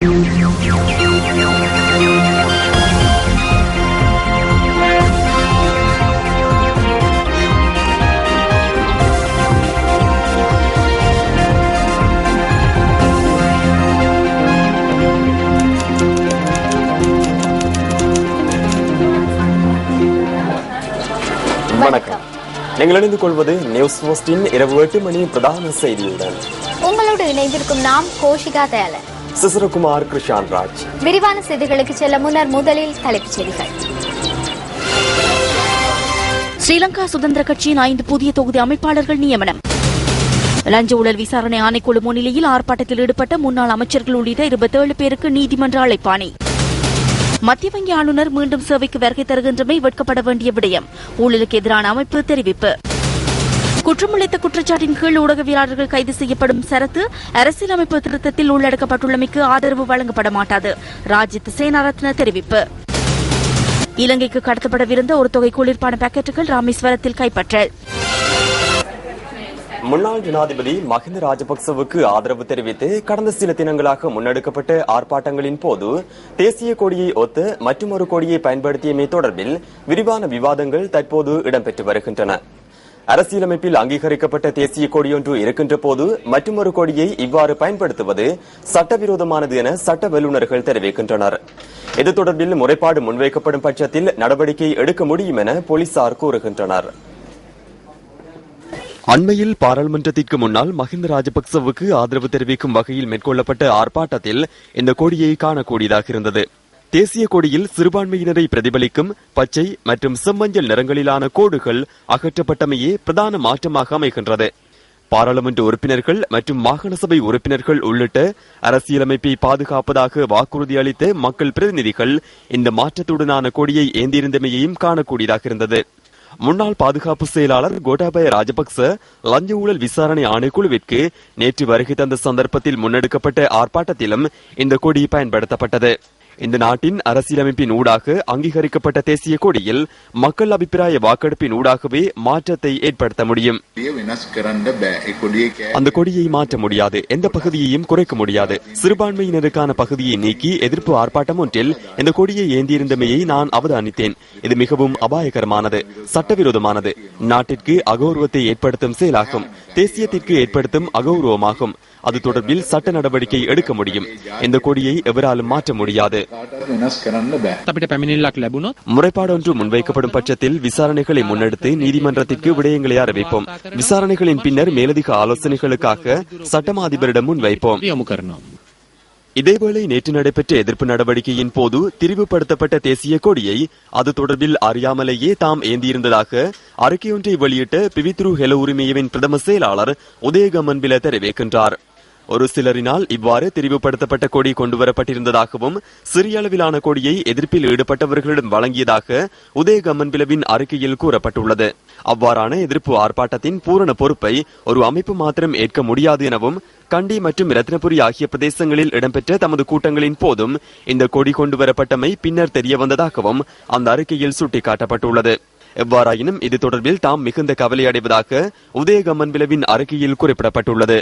வணக்கம். நீங்கள் இணைந்து கொள்வது நியூஸ் போஸ்டின் இரவு 8 மணி பிரதான செய்தியுடன். உங்களோடு இணைந்திருக்கும் நாம் கோஷிகா தயாளன், சிசுரகுமார், கிருஷான் ராஜ். விரிவான செய்திகளுக்கு செல்ல முன்னர் முதலில் தலைப்புச் செய்திகள். ஸ்ரீலங்கா சுதந்திர கட்சியின் 5 புதிய தொகுதி அமைப்பாளர்கள் நியமனம். லஞ்ச ஊழல் விசாரணை ஆணைக்குழு முன்னிலையில் ஆர்ப்பாட்டத்தில் ஈடுபட்ட முன்னாள் அமைச்சர்கள் உள்ளிட்ட 27 பேருக்கு நீதிமன்ற அழைப்பாணை. மத்திய வங்கி ஆளுநர் மீண்டும் சேவைக்கு வருகை தருகின்றமை வெட்கப்பட வேண்டிய விடயம், ஊழலுக்கு எதிரான அமைப்பு தெரிவிப்பு. குற்றமிழைத்த குற்றச்சாட்டின் கீழ் ஊடகவியலாளர்கள் கைது செய்யப்படும் சரத்து அரசியலமைப்பு திருத்தத்தில் உள்ளடக்கப்பட்டுள்ளமைக்கு ஆதரவு வழங்கப்பட மாட்டாது, ராஜித் சேனாரத்ன தெரிவிப்பு. இலங்கைக்கு கடத்தப்படவிருந்த ஒரு தொகை குளிர்பான பாக்கெட்டுகள் ராமேஸ்வரத்தில் கைப்பற்றல். முன்னாள் ஜனாதிபதி மஹிந்த ராஜபக்சவுக்கு ஆதரவு தெரிவித்து கடந்த சில தினங்களாக முன்னெடுக்கப்பட்ட ஆர்ப்பாட்டங்களின் போது தேசிய கொடியை ஒத்து மற்றொரு கொடியை பயன்படுத்தியமை தொடர்பில் விரிவான விவாதங்கள் தற்போது இடம்பெற்று வருகின்றன. அரசியலமைப்பில் அங்கீகரிக்கப்பட்ட தேசிய கொடியொன்று இருக்கின்ற போது மற்றொரு கொடியை இவ்வாறு பயன்படுத்துவது சட்டவிரோதமானது என சட்ட வல்லுநர்கள் தெரிவிக்கின்றனர். இது தொடர்பில் முறைப்பாடு முன்வைக்கப்படும் பட்சத்தில் நடவடிக்கை எடுக்க முடியும் என போலீசார் கூறுகின்றனர். அண்மையில் பாராளுமன்றத்திற்கு முன்னால் மஹிந்த ராஜபக்சவுக்கு ஆதரவு தெரிவிக்கும் வகையில் மேற்கொள்ளப்பட்ட ஆர்ப்பாட்டத்தில் இந்த கொடியை காணக்கூடியதாக இருந்தது. தேசிய கொடியில் சிறுபான்மையினரை பிரதிபலிக்கும் பச்சை மற்றும் செம்மஞ்சள் நிறங்களிலான கோடுகள் அகற்றப்பட்டமையே பிரதான மாற்றமாக அமைகின்றது. பாராளுமன்ற உறுப்பினர்கள் மற்றும் மாகாண சபை உறுப்பினர்கள் உள்ளிட்ட அரசியலமைப்பை பாதுகாப்பதாக வாக்குறுதி அளித்த மக்கள் பிரதிநிதிகள் இந்த மாற்றத்துடனான கொடியை ஏந்தியிருந்தமையையும் காணக்கூடியதாக இருந்தது. முன்னாள் பாதுகாப்பு செயலாளர் கோட்டாபய ராஜபக்ச லஞ்ச ஊழல் விசாரணை ஆணைக்குழுவிற்கு நேற்று வருகை தந்த சந்தர்ப்பத்தில் முன்னெடுக்கப்பட்ட ஆர்ப்பாட்டத்திலும் இந்த கொடி பயன்படுத்தப்பட்டது. இந்த நாட்டின் அரசியலமைப்பின் ஊடாக அங்கீகரிக்கப்பட்ட தேசிய கொடியில் மக்கள் அபிப்பிராய வாக்கெடுப்பின் ஊடாகவே மாற்றத்தை ஏற்படுத்த முடியும். அந்த கொடியை மாற்ற முடியாது, எந்த பகுதியையும் குறைக்க முடியாது. சிறுபான்மையினருக்கான பகுதியை நீக்கி எதிர்ப்பு ஆர்ப்பாட்டம் ஒன்றில் இந்த கொடியை ஏந்தியிருந்தமையை நான் அவதானித்தேன். இது மிகவும் அபாயகரமானது, சட்டவிரோதமானது, நாட்டிற்கு அகௌரவத்தை ஏற்படுத்தும் செயலாகும், தேசியத்திற்கு ஏற்படுத்தும் அகௌரவமாகும். அது தொடர்பில் சட்ட நடவடிக்கை எடுக்க முடியும். இந்த கொடியை எவராலும் மாற்ற முடியாது. முறைப்பாடு ஒன்று முன்வைக்கப்படும் பட்சத்தில் விசாரணைகளை முன்னெடுத்து நீதிமன்றத்திற்கு விடயங்களை அறிவிப்போம். விசாரணைகளின் பின்னர் மேலதிக ஆலோசனைகளுக்காக சட்டமா அதிபரிடம் முன்வைப்போம். இதேவேளை நேற்று நடைபெற்ற எதிர்ப்பு நடவடிக்கையின் போது திரிவுபடுத்தப்பட்ட தேசிய கொடியை அது தொடர்பில் அறியாமலேயே தாம் ஏந்தியிருந்ததாக அறிக்கையொன்றை வெளியிட்ட பிவித்ரு ஹெல உரிமையவின் பிரதம செயலாளர் உதயகமன்பில தெரிவிக்கின்றார். ஒரு சிலரினால் இவ்வாறு திரிவுபடுத்தப்பட்ட கொடி கொண்டுவரப்பட்டிருந்ததாகவும் சிறிய அளவிலான கொடியை எதிர்ப்பில் ஈடுபட்டவர்களிடம் வழங்கியதாக உதயகமன்பிலவின் அறிக்கையில் கூறப்பட்டுள்ளது. அவ்வாறான எதிர்ப்பு ஆர்ப்பாட்டத்தின் பூரண பொறுப்பை ஒரு அமைப்பு மாத்திரம் ஏற்க முடியாது எனவும் கண்டி மற்றும் ரத்னபுரி ஆகிய பிரதேசங்களில் இடம்பெற்ற தமது கூட்டங்களின் போதும் இந்த கொடி கொண்டுவரப்பட்டமை பின்னர் தெரியவந்ததாகவும் அந்த அறிக்கையில் சுட்டிக்காட்டப்பட்டுள்ளது. எவ்வாறாயினும் இது தொடர்பில் தாம் மிகுந்த கவலை அடைவதாக உதயகமன்பிலவின் அறிக்கையில் குறிப்பிடப்பட்டுள்ளது.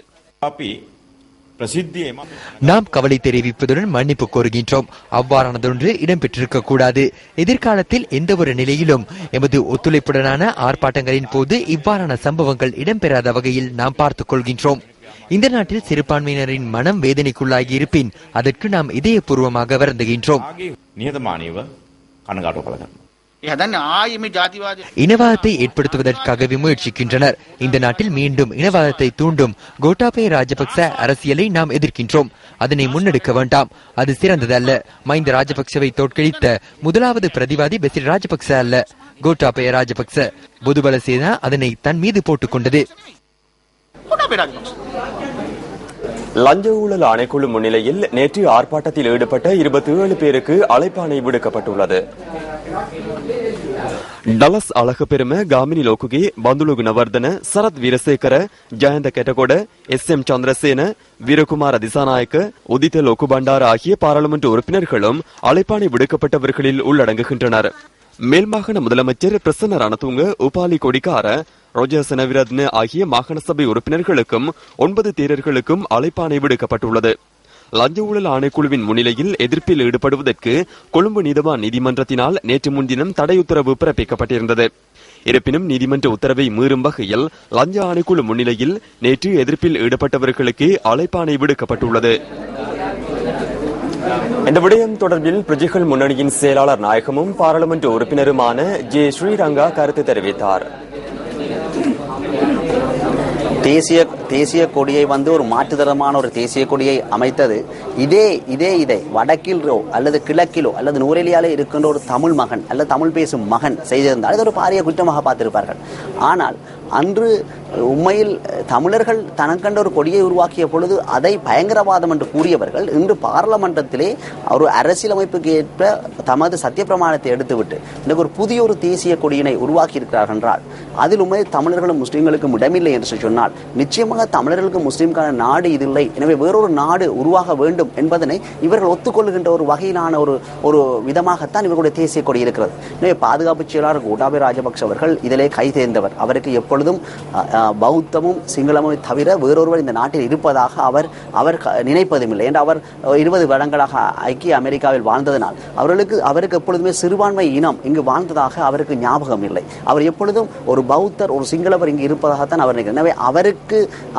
நாம் கவலை தெரிவிப்பதுடன் மன்னிப்பு கோருகின்றோம். அவ்வாறானதொன்று இடம்பெற்றிருக்க கூடாது. எதிர்காலத்தில் எந்த ஒரு நிலையிலும் எமது ஒத்துழைப்புடனான ஆர்ப்பாட்டங்களின் போது இவ்வாறான சம்பவங்கள் இடம்பெறாத வகையில் நாம் பார்த்துக் கொள்கின்றோம். இந்த நாட்டில் சிறுபான்மையினரின் மனம் வேதனைக்குள்ளாகி இருப்பின் அதற்கு நாம் இதயபூர்வமாக வருந்துகின்றோம். இனவாதத்தை ஏற்படுத்துவதற்காகவே முயற்சிக்கின்றனர். இந்த நாட்டில் மீண்டும் இனவாதத்தை தூண்டும் கோட்டாபய ராஜபக்ச அரசியலை நாம் எதிர்க்கின்றோம். அதனை முன்னெடுக்க வேண்டாம், அது சிறந்ததல்ல. மஹிந்த ராஜபக்சவை தோற்கடித்த முதலாவது பிரதிவாதி பெசில் ராஜபக்ச அல்ல, கோட்டாபய ராஜபக்ச. பொதுபல சேனா அதனை தன் மீது போட்டுக் கொண்டது. லஞ்ச ஊழல் ஆணைக்குழு முன்னிலையில் நேற்று ஆர்ப்பாட்டத்தில் ஈடுபட்ட 27 பேருக்கு அழைப்பாணை விடுக்கப்பட்டுள்ளது. ಡಲಸ್ ಅಳಕಪೆರಮ ಗಾಮಿನಿ ಲೋಕುಗೆ ಬಂದುಳು ಗುಣವರ್ಧನ ಸರತ್ ವೀರಶೇಖರ ಜಯಂತ ಕೆಟಗೋಡ எஸ்.எம். சந்திரசேன வீரகுமார திசாநாயக்க உதித்த லோக்கு பண்டார ஆகிய பாராளுமன்ற உறுப்பினர்களும் அழைப்பாணை விடுக்கப்பட்டவர்களில் உள்ளடங்குகின்றனர். மேல்மாகாண முதலமைச்சர் பிரசன்ன ரணதுங்க, உபாலி கொடிக்கார, ரோஜர் செனவிரத்ன ஆகிய மாகாண சபை உறுப்பினர்களுக்கும் 9 தேரர்களுக்கும் அழைப்பாணை விடுக்கப்பட்டுள்ளது. லஞ்ச ஊழல் ஆணைக்குழுவின் முன்னிலையில் எதிர்ப்பில் ஈடுபடுவதற்கு கொழும்பு நீதவான் நீதிமன்றத்தினால் நேற்று முன்தினம் தடை உத்தரவு பிறப்பிக்கப்பட்டிருந்தது. இருப்பினும் நீதிமன்ற உத்தரவை மீறும் வகையில் லஞ்ச ஆணைக்குழு முன்னிலையில் நேற்று எதிர்ப்பில் ஈடுபட்டவர்களுக்கு அழைப்பாணை விடுக்கப்பட்டுள்ளது. இந்த விடயம் தொடர்பில் பிரஜைகள் முன்னணியின் செயலாளர் நாயகமும் பாராளுமன்ற உறுப்பினருமான ஜே ஸ்ரீரங்கா கருத்து தெரிவித்தார். தேசிய கொடியை ஒரு மாற்றுத்தரமான ஒரு தேசிய கொடியை அமைத்தது இதை வடக்கிலோ அல்லது கிழக்கிலோ அல்லது நூரெலியாலே இருக்கின்ற ஒரு தமிழ் மகன் அல்லது தமிழ் பேசும் மகன் செய்திருந்தால் இது ஒரு பாரிய குற்றமாக பார்த்திருப்பார்கள். ஆனால் அன்று உண்மையில் தமிழர்கள் தனக்கண்ட ஒரு கொடியை உருவாக்கிய பொழுது அதை பயங்கரவாதம் என்று கூறியவர்கள் இன்று பாராளுமன்றத்திலே ஒரு அரசியலமைப்புக்கு ஏற்ப தமது சத்திய பிரமாணத்தை எடுத்துவிட்டு இன்றைக்கு ஒரு புதிய ஒரு தேசிய கொடியினை உருவாக்கி இருக்கிறார்கள் என்றால் அதில் உண்மையில் தமிழர்களும் முஸ்லீம்களுக்கும் இடமில்லை என்று சொன்னால் நிச்சயமாக தமிழர்களுக்கு முஸ்லீம்கான நாடு இதில்லை, எனவே வேறொரு நாடு உருவாக வேண்டும் என்பதனை இவர்கள் ஒத்துக்கொள்கின்ற ஒரு வகையிலான ஒரு விதமாகத்தான் இவர்களுடைய தேசிய கொடி இருக்கிறது. எனவே பாதுகாப்பு செயலாளர் கோட்டாபய ராஜபக்ஷ அவர்கள் இதிலே கை தேர்ந்தவர். அவருக்கு எப்பொழுதும் பௌத்தமும் சிங்களமும் தவிர வேறொருவர் இந்த நாட்டில் இருப்பதாக அவர் நினைப்பதும் இல்லை. என்று அவர் 20 வருடங்களாக ஐக்கிய அமெரிக்காவில் வாழ்ந்ததனால் அவருக்கு எப்பொழுதுமே சிறுபான்மை இனம் இங்கு வாழ்ந்ததாக அவருக்கு ஞாபகம் இல்லை. அவர் எப்பொழுதும் ஒரு பௌத்தர் ஒரு சிங்களவர் இங்கு இருப்பதாகத்தான் அவர் நினைக்கிறார். எனவே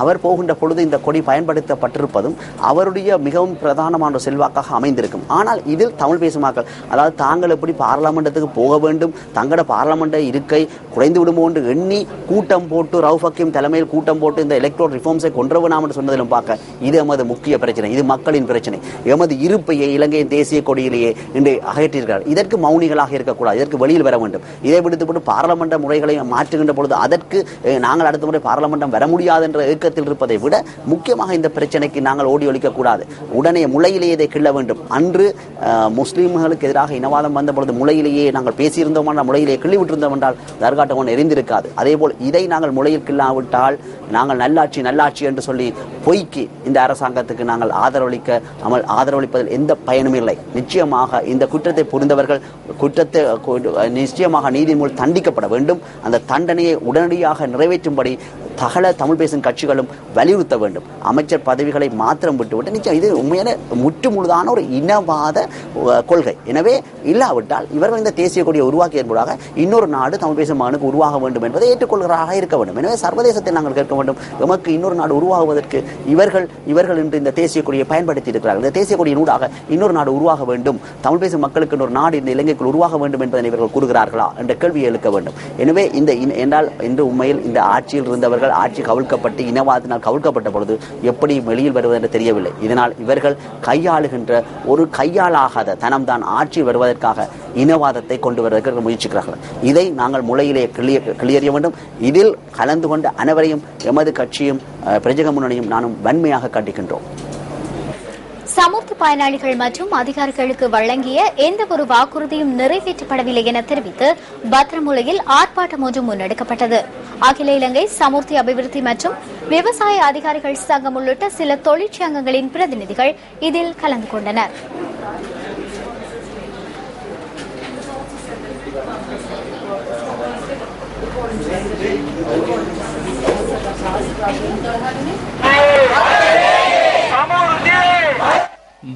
அவர் போகின்ற பொழுது இந்த கொடி பயன்படுத்தப்பட்டிருப்பதும் அவருடைய மிகவும் பிரதானமான செல்வாக்காக அமைந்திருக்கும். ஆனால் இதில் தமிழ் பேசும் மக்கள், அதாவது தாங்கள் எப்படி பாராளுமன்றத்துக்கு போக வேண்டும், தங்களோட பாராளுமன்ற இருக்கை குறைந்து விடுமோ என்று எண்ணி கூட்டம் போட்டு ரவுஃப் ஹக்கீம் தலைமையில் கூட்டம் போட்டு இந்த எலக்ட்ரல் ரிஃபார்ம்ஸை கொன்றவனாம் என்று சொன்னதிலும் பார்க்க இது எமது முக்கிய பிரச்சனை, இது மக்களின் பிரச்சனை. எமது இருப்பையை இலங்கையின் தேசிய கொடியிலேயே இன்று அகற்றியிருக்கிறார். இதற்கு மௌனிகளாக இருக்கக்கூடாது, இதற்கு வெளியில் வர வேண்டும். இதை விடுத்துப்பட்டு பாராளுமன்ற முறைகளை மாற்றுகின்ற பொழுது அதற்கு நாங்கள் அடுத்த முறை பாராளுமன்றம் வர முடியாது என்ற ஏக்கத்தில் இருப்பதை விட முக்கியமாக இந்த பிரச்சனைக்கு நாங்கள் ஓடி ஒழிக்கக்கூடாது, உடனே முளையிலேயே இதை கிள்ள வேண்டும். அன்று முஸ்லீம்களுக்கு எதிராக இனவாதம் வந்த பொழுது முளையிலேயே நாங்கள் பேசியிருந்தோம் என்றால், முளையிலேயே கிள்ளி விட்டிருந்தோம் என்றால் தர்காட்டம் எரிந்திருக்காது. அதேபோல் இதை நாங்கள் முளையில் கிள்ளாவிட்டால் நாங்கள் நல்லாட்சி என்று சொல்லி பொய்க்கு இந்த அரசாங்கத்துக்கு நாங்கள் ஆதரவளிப்பதில் எந்த பயனும் இல்லை. நிச்சயமாக இந்த குற்றத்தை புரிந்தவர்கள் நிச்சயமாக நீதி மூலம் தண்டிக்கப்பட வேண்டும். அந்த தண்டனையை உடனடியாக நிறைவேற்றும்படி சகல தமிழ் பேசும் கட்சிகளும் வலியுறுத்த வேண்டும். அமைச்சர் பதவிகளை மாத்திரம் விட்டுவிட்டு நிச்சயம் இது உண்மையான முற்று முழுதான ஒரு இனவாத கொள்கை. எனவே இல்லாவிட்டால் இவர்கள் இந்த தேசிய கொடியை உருவாக்கிய என்பதாக இன்னொரு நாடு தமிழ் பேசும் மகனுக்கு உருவாக வேண்டும் என்பதை ஏற்றுக்கொள்கிறாராக இருக்க வேண்டும். எனவே சர்வதேசத்தை நாங்கள் கேட்க வேண்டும், எமக்கு இன்னொரு நாடு உருவாகுவதற்கு இவர்கள் இன்று இந்த தேசிய கொடியை பயன்படுத்தி இருக்கிறார்கள். இந்த தேசிய கொடியினூடாக இன்னொரு நாடு உருவாக வேண்டும், தமிழ் பேசும் மக்களுக்கு இன்னொரு நாடு இந்த இலங்கைக்குள் உருவாக வேண்டும் என்பதை இவர்கள் கூறுகிறார்களா என்ற கேள்வியை எழுக்க வேண்டும். எனவே என்றால் இன்று உண்மையில் இந்த ஆட்சியில் இருந்தவர்கள் ஆட்சி கவிழ்க்கப்பட்டு இனவாதத்தினால் கவிழ்க்கப்பட்ட பொழுது எப்படி வெளியில் வருவது என்று தெரியவில்லை. இதனால் இவர்கள் கையாளுகின்ற ஒரு கையாளாகாத தனம்தான் ஆட்சியில் வருவதற்காக இனவாதத்தை கொண்டு வருவதற்கு முயற்சிக்கிறார்கள். இதை நாங்கள் முளையிலே கிளியறிய வேண்டும். இதில் கலந்து கொண்ட அனைவரையும் எமது கட்சியும் பிரஜக முன்னணியும் நானும் வன்மையாக கண்டிக்கின்றோம். சமூக பயனாளிகள் மற்றும் அதிகாரிகளுக்கு வழங்கிய எந்த ஒரு வாக்குறுதியும் நிறைவேற்றப்படவில்லை என தெரிவித்து பத்திரமுலையில் ஆர்ப்பாட்டம் ஒன்று முன்னெடுக்கப்பட்டது. அகில இலங்கை சமூர்த்தி அபிவிருத்தி மற்றும் விவசாய அதிகாரிகள் சங்கம் உள்ளிட்ட சில தொழிற்சங்கங்களின் பிரதிநிதிகள் இதில் கலந்து கொண்டனர்.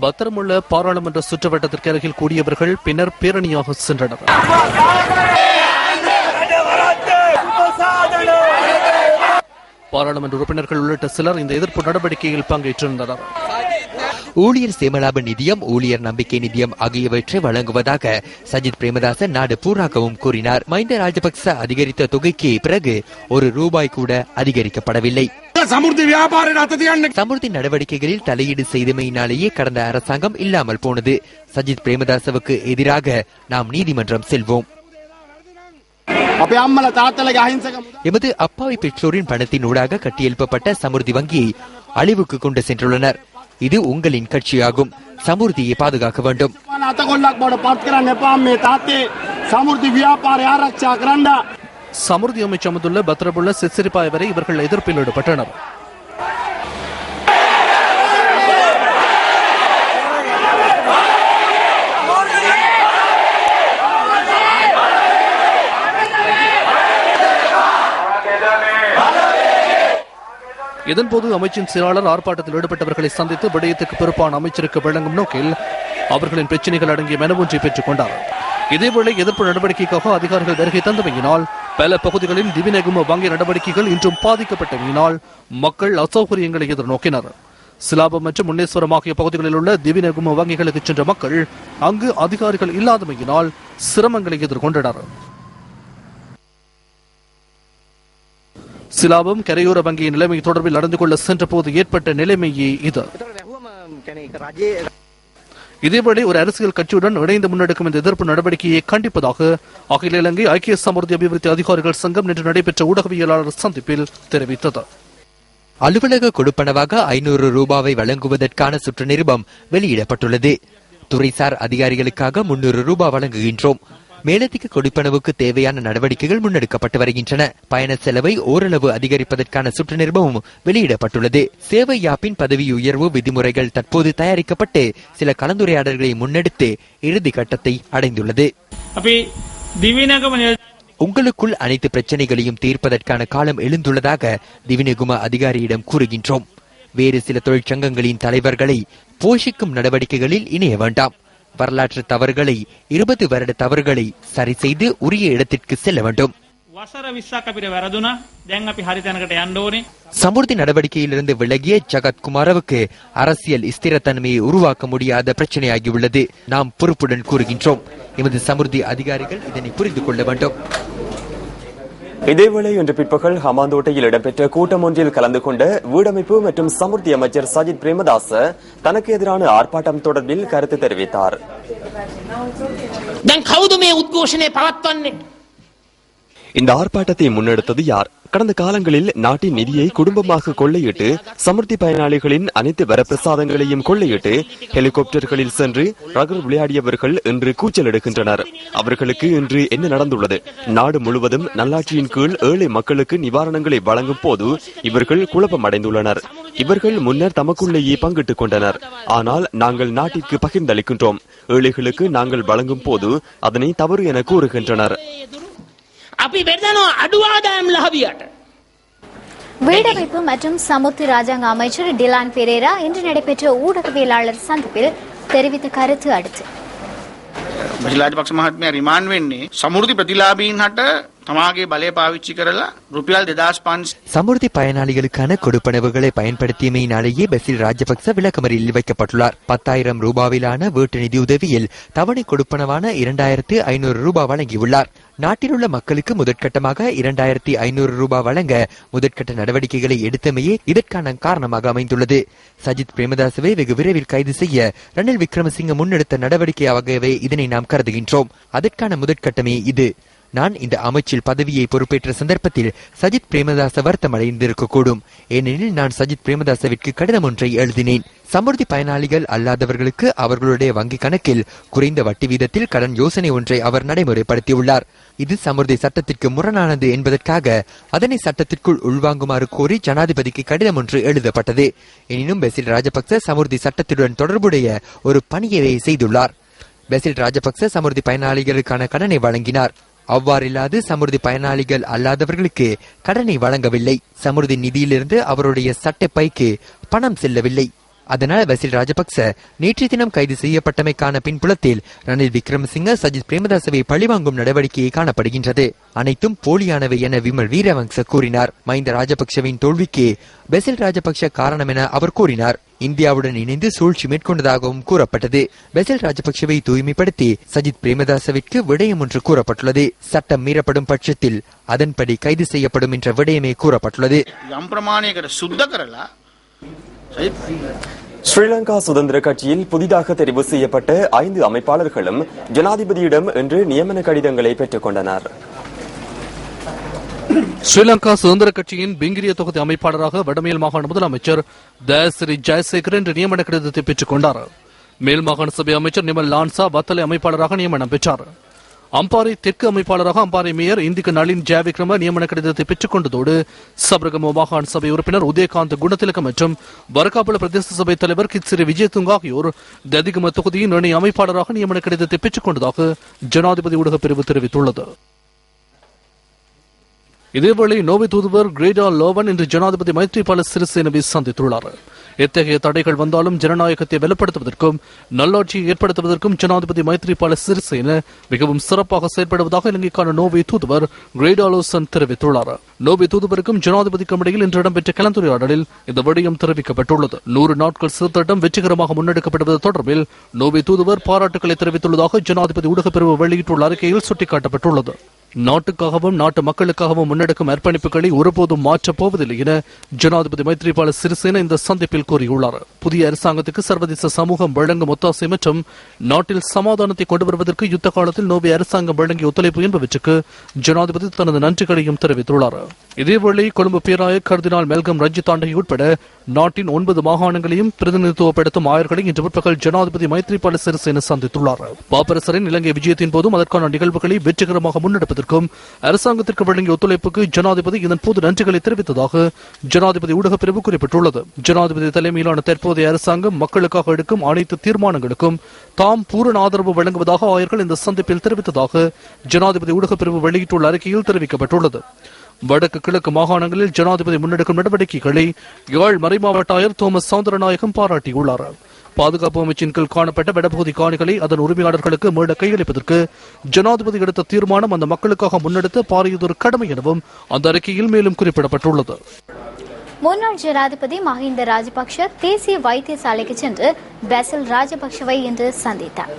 பத்திரமுள்ள பாராளுமன்ற சுற்றுவட்டத்திற்கு அருகில் கூடியவர்கள் பின்னர் பேரணியாக சென்றனர். பாராளுமன்ற உறுப்பினர்கள் உள்ளிட்ட சிலர் இந்த எதிர்ப்பு நடவடிக்கையில் பங்கேற்றிருந்தனர். ஊழியர் சேமலாப நிதியம், ஊழியர் நம்பிக்கை நிதியம் ஆகியவற்றை வழங்குவதாக சஜித் பிரேமதாச நாடு பூராகவும் கூறினார். மஹிந்த ராஜபக்ச அதிகரித்த தொகைக்கு பிறகு ₹1 கூட அதிகரிக்கப்படவில்லை. சமுர்த்தி நடவடிக்கைகளில் தலையீடு செய்தமையினாலேயே கடந்த அரசாங்கம் இல்லாமல் போனது. சஜித் பிரேமதாசவுக்கு எதிராக நாம் நீதிமன்றம் செல்வோம். எமது அப்பாவி பெற்றோரின் பணத்தின் ஊடாக கட்டியெழுப்பப்பட்ட சமுர்த்தி வங்கியை அழிவுக்கு கொண்டு சென்றுள்ளனர். இது உங்களின் கட்சியாகும். சமுர்த்தியை பாதுகாக்க வேண்டும். சமுர்த்தி அமைச்சு அமைந்துள்ள பத்திரமுள்ள சிசிரிப்பாய் வரை இவர்கள் எதிர்ப்பில் ஈடுபட்டனர். இதன்போது அமைச்சின் செயலாளர் ஆர்ப்பாட்டத்தில் ஈடுபட்டவர்களை சந்தித்து விடயத்துக்கு பொறுப்பான அமைச்சருக்கு வழங்கும் நோக்கில் அவர்களின் பிரச்சினைகள் அடங்கிய மெனு ஒன்றை பெற்றுக் கொண்டார். இதேவேளை எதிர்ப்பு நடவடிக்கைக்காக அதிகாரிகள் வருகை தந்தமையினால் பல பகுதிகளில் திவிநெகும வங்கி நடவடிக்கைகள் இன்றும் பாதிக்கப்பட்டமையினால் மக்கள் அசௌகரியங்களை எதிர்நோக்கினர். சிலாபம் மற்றும் முன்னேஸ்வரம் ஆகிய பகுதிகளில் உள்ள திவிநெகும வங்கிகளுக்கு சென்ற மக்கள் அங்கு அதிகாரிகள் இல்லாதமையினால் சிரமங்களை எதிர்கொண்டனர். சிலாபம் கரையோர வங்கியின் நிலைமை தொடர்பில் நடந்து கொள்ள சென்ற போது ஏற்பட்ட நிலைமையே இது. இதேவேளை ஒரு அரசியல் கட்சியுடன் இணைந்து முன்னெடுக்கும் இந்த எதிர்ப்பு நடவடிக்கையை கண்டிப்பதாக அகில இலங்கை ஐக்கிய சமூர்த்தி அபிவிருத்தி அதிகாரிகள் சங்கம் நேற்று நடைபெற்ற ஊடகவியலாளர் சந்திப்பில் தெரிவித்தது. அலுவலக கொடுப்பனவாக 500 ரூபாவை வழங்குவதற்கான சுற்று நிருபம் வெளியிடப்பட்டுள்ளது. துறைசார் அதிகாரிகளுக்காக 300 ரூபாய் வழங்குகின்றோம். மேலதிக கொடுப்பனவுக்கு தேவையான நடவடிக்கைகள் முன்னெடுக்கப்பட்டு வருகின்றன. பயண செலவை ஓரளவு அதிகரிப்பதற்கான சுற்று நிருபமும் வெளியிடப்பட்டுள்ளது. சேவை யாப்பின் பதவி உயர்வு விதிமுறைகள் தற்போது தயாரிக்கப்பட்டு சில கலந்துரையாடல்களை முன்னெடுத்து இறுதி கட்டத்தை அடைந்துள்ளது. உங்களுக்குள் அனைத்து பிரச்சனைகளையும் தீர்ப்பதற்கான காலம் எழுந்துள்ளதாக திவிநெகும அதிகாரியிடம் கூறுகின்றோம். வேறு சில தொழிற்சங்கங்களின் தலைவர்களை போஷிக்கும் நடவடிக்கைகளில் இணைய வேண்டாம். வரலாற்று தவறுகளை 20 வருட தவறுகளை சரி செய்து உரிய இடத்திற்கு செல்ல வேண்டும். சமுர்த்தி நடவடிக்கையிலிருந்து விலகிய ஜகத்குமாரவுக்கு அரசியல் ஸ்திரத்தன்மையை உருவாக்க முடியாத பிரச்சனையாகியுள்ளது. நாம் பொறுப்புடன் கூறுகின்றோம். எமது சமுர்த்தி அதிகாரிகள் இதனை புரிந்து கொள்ள வேண்டும். இதேவேளை இன்று பிற்பகல் ஹமாந்தோட்டையில் இடம்பெற்ற கூட்டம் ஒன்றில் கலந்து கொண்ட வீடமைப்பு மற்றும் சமுர்த்தி அமைச்சர் சஜித் பிரேமதாச தனக்கு எதிரான ஆர்ப்பாட்டம் தொடர்பில் கருத்து தெரிவித்தார். இந்த ஆர்ப்பாட்டத்தை முன்னெடுத்தது யார்? கடந்த காலங்களில் நாட்டின் நிதியை குடும்பமாக கொள்ளையிட்டு சமுர்த்தி பயனாளிகளின் அனைத்து வரப்பிரசாதங்களையும் கொள்ளையிட்டு ஹெலிகாப்டர்களில் சென்று ரகர் விளையாடியவர்கள் இன்று கூச்சல் எடுக்கின்றனர். அவர்களுக்கு இன்று என்ன நடந்துள்ளது? நாடு முழுவதும் நல்லாட்சியின் கீழ் ஏழை மக்களுக்கு நிவாரணங்களை வழங்கும் போது இவர்கள் குழப்பமடைந்துள்ளனர். இவர்கள் முன்னர் தமக்குள்ளேயே பங்கிட்டுக் கொண்டனர். ஆனால் நாங்கள் நாட்டிற்கு பகிர்ந்தளிக்கின்றோம். ஏழைகளுக்கு நாங்கள் வழங்கும் போது அதனை தவறு என கூறுகின்றனர். வீடமைப்பு மற்றும் சமுர்த்தி ராஜாங்க அமைச்சர் டிலான் பெரேரா இன்று நடைபெற்ற ஊடகவியலாளர் சந்திப்பில் தெரிவித்த கருத்து அடுத்து. රාජපක්ෂ මහත්මයා රිමාන්ඩ් වෙන්නේ සමෘද්ධි ප්‍රතිලාභීන් හට තමාගේ බලය පාවිච්චි කරලා රුපියල් 2500 சமுர்த்தி பயனாளிகளுக்கான கொடுப்பனவுகளை பயன்படுத்தியமையினாலேயே பெசில் ராஜபக்ச விளக்கமறியலில் வைக்கப்பட்டுள்ளார். 10,000 ரூபாவிலான வீட்டு நிதி உதவியில் தவணை கொடுப்பனவான 2,500 ரூபாய் வழங்கியுள்ளார். நாட்டில் உள்ள மக்களுக்கு முதற்கட்டமாக 2,500 ரூபாய் வழங்க முதற்கட்ட நடவடிக்கைகளை எடுத்தமையே இதற்கான காரணமாக அமைந்துள்ளது. சஜித் பிரேமதாசவை வெகு விரைவில் கைது செய்ய ரணில் விக்ரமசிங்க முன்னெடுத்த நடவடிக்கையாகவே இதனை நாம் கருதுகின்றோம். அதற்கான முதற்கட்டமே இது. நான் இந்த அமைச்சில் பதவியை பொறுப்பேற்ற சந்தர்ப்பத்தில் சஜித் பிரேமதாச வருத்தமடைந்திருக்கக்கூடும். ஏனெனில் நான் சஜித் பிரேமதாசவிற்கு கடிதம் ஒன்றை எழுதினேன். சமுர்த்தி பயனாளிகள் அல்லாதவர்களுக்கு அவர்களுடைய வங்கி கணக்கில் குறைந்த வட்டி வீதத்தில் கடன் யோசனை ஒன்றை அவர் நடைமுறைப்படுத்தியுள்ளார். இது சமுர்த்தி சட்டத்திற்கு முரணானது என்பதற்காக அதனை சட்டத்திற்குள் உள்வாங்குமாறு கோரி ஜனாதிபதிக்கு கடிதம் ஒன்று எழுதப்பட்டது. எனினும் பெசில் ராஜபக்ச சமுர்த்தி சட்டத்துடன் தொடர்புடைய ஒரு பணியை செய்துள்ளார். பெசில் ராஜபக்ச சமுர்த்தி பயனாளிகளுக்கான கடனை வழங்கினார். அவ்வாறில்லாது சமுர்த்தி பயனாளிகள் அல்லாதவர்களுக்கு கடனை வழங்கவில்லை. சமுர்த்தி நிதியிலிருந்து அவருடைய சட்டை பைக்கு பணம் செல்லவில்லை. அதனால் பெசில் ராஜபக்ச நேற்றைய தினம் கைது செய்யப்பட்டமைக்கான பின்புலத்தில் ரணில் விக்ரமசிங்க சஜித் பிரேமதாசவை பழிவாங்கும் நடவடிக்கையை காணப்படுகின்றது. அனைத்தும் போலியானவை என விமல் வீரவங்ச கூறினார். மஹிந்த ராஜபக்சவின் தோல்விக்கு பெசில் ராஜபக்ச காரணம் என அவர் கூறினார். இந்தியாவுடன் இணைந்து சூழ்ச்சி மேற்கொண்டதாகவும் கூறப்பட்டது. பெசில் ராஜபக்சவை தூய்மைப்படுத்தி சஜித் பிரேமதாசவிற்கு விடயம் ஒன்று கூறப்பட்டுள்ளது. சட்டம் மீறப்படும் பட்சத்தில் அதன்படி கைது செய்யப்படும் என்ற விடயமே கூறப்பட்டுள்ளது. ஸ்ரீலங்கா சுதந்திர கட்சியில் புதிதாக தெரிவு செய்யப்பட்ட 5 அமைப்பாளர்களும் ஜனாதிபதியிடம் இன்று நியமன கடிதங்களை பெற்றுக் கொண்டனர். ஸ்ரீலங்கா சுதந்திர கட்சியின் பிங்கிரிய தொகுதி அமைப்பாளராக வடமேல் மாகாண முதலமைச்சர் தயாசிறி ஜெயசேகர் இன்று நியமன கடிதத்தை பெற்றுக் கொண்டார். மேல் மாகாண சபை அமைச்சர் நிமல் லான்சா வத்தலை அமைப்பாளராக நியமனம் பெற்றார். அம்பாறை தெற்கு அமைப்பாளராக அம்பாறை மேயர் இந்திக்கு நளின் ஜெயவிக்ரம நியமன கடிதத்தை பெற்றுக் கொண்டதோடு சபரகம மாகாண சபை உறுப்பினர் உதயகாந்த் குணத்திலகம் மற்றும் வரக்காபல பிரதேச சபை தலைவர் கித்சிறி விஜயதுங்க ஆகியோர் ததிகம தொகுதியின் இணை அமைப்பாளராக நியமன கடிதத்தை பெற்றுக் கொண்டதாக ஜனாதிபதி ஊடகப் பிரிவு தெரிவித்துள்ளது. இதேவேளை நோர்வே தூதுவர் கிரேடா லோவன் இன்று ஜனாதிபதி மைத்ரிபால சிறிசேனவை சந்தித்துள்ளார். எத்தகைய தடைகள் வந்தாலும் ஜனநாயகத்தை வலுப்படுத்துவதற்கும் நல்லாட்சியை ஏற்படுத்துவதற்கும் ஜனாதிபதி மைத்ரிபால சிறிசேன மிகவும் சிறப்பாக செயல்படுவதாக இலங்கைக்கான நோர்வே தூதுவர் கிரேடா லோசன் தெரிவித்துள்ளார். நோர்வே தூதுவருக்கும் ஜனாதிபதிக்கும் இடையில் இன்று இடம்பெற்ற கலந்துரையாடலில் இந்த விடயம் தெரிவிக்கப்பட்டுள்ளது. 100 நாட்கள் சீர்திட்டம் வெற்றிகரமாக முன்னெடுக்கப்படுவது தொடர்பில் நோர்வே தூதுவர் பாராட்டுகளை தெரிவித்துள்ளதாக ஜனாதிபதி ஊடகப் பிரிவு வெளியிட்டுள்ள அறிக்கையில் சுட்டிக்காட்டப்பட்டுள்ளது. நாட்டுக்காகவும் நாட்டு மக்களுக்காகவும் முன்னெடுக்கும் அர்ப்பணிப்புகளை ஒருபோதும் மாற்றப் போவதில்லை என ஜனாதிபதி மைத்ரிபால சிறிசேன இந்த சந்திப்பில் கூறியுள்ளார். புதிய அரசாங்கத்துக்கு சர்வதேச சமூகம் வழங்கும் ஒத்தாசை மற்றும் நாட்டில் சமாதானத்தை கொண்டு வருவதற்கு யுத்த காலத்தில் நோர்வே அரசாங்கம் வழங்கிய ஒத்துழைப்பு என்பவற்றுக்கு ஜனாதிபதி தனது நன்றிகளையும் தெரிவித்துள்ளார். இதேவேளை கொழும்பு பேராயர் கர்தினால் மெல்கம் ரஞ்சித் ஆண்டகை உட்பட நாட்டின் 9 மாகாணங்களையும் பிரதிநிதித்துவப்படுத்தும் ஆயர்களை இன்று பிற்பகல் ஜனாதிபதி மைத்ரிபால சிறிசேன சந்தித்துள்ளார். பாப்பரசரின் இலங்கை விஜயத்தின் போதும் அதற்கான நிகழ்வுகளை வெற்றிகரமாக முன்னெடுப்பதற்கும் அரசாங்கத்திற்கு வழங்கிய ஒத்துழைப்புக்கு ஜனாதிபதி இதன் போது நன்றிகளை தெரிவித்ததாக ஜனாதிபதி ஊடகப் பிரிவு குறிப்பிட்டுள்ளது. ஜனாதிபதி தலைமையிலான தற்போதைய அரசாங்கம் மக்களுக்காக எடுக்கும் அனைத்து தீர்மானங்களுக்கும் தாம் பூரண ஆதரவு வழங்குவதாக ஆயர்கள் இந்த சந்திப்பில் தெரிவித்ததாக ஜனாதிபதி ஊடகப் பிரிவு வெளியிட்டுள்ள அறிக்கையில் தெரிவிக்கப்பட்டுள்ளது. வடக்கு கிழக்கு மாகாணங்களில் ஜனாதிபதி முன்னெடுக்கும் நடவடிக்கைகளை யாழ் மறைமாவட்ட ஆயர் தோமஸ் சவுந்தரநாயகம் பாராட்டியுள்ளார். பாதுகாப்பு அமைச்சின் கீழ் காணப்பட்ட வடபகுதி காணிகளை அதன் உரிமையாளர்களுக்கு மீள கையளிப்பதற்கு ஜனாதிபதி எடுத்த தீர்மானம் அந்த மக்களுக்காக முன்னெடுத்த பாரியதொரு கடமை எனவும் அந்த அறிக்கையில் மேலும் குறிப்பிடப்பட்டுள்ளது. முன்னாள் ஜனாதிபதி மஹிந்த ராஜபக்ஷ தேசிய வைத்தியசாலைக்கு சென்று பெசில் ராஜபக்ஷவை இன்று சந்தித்தார்.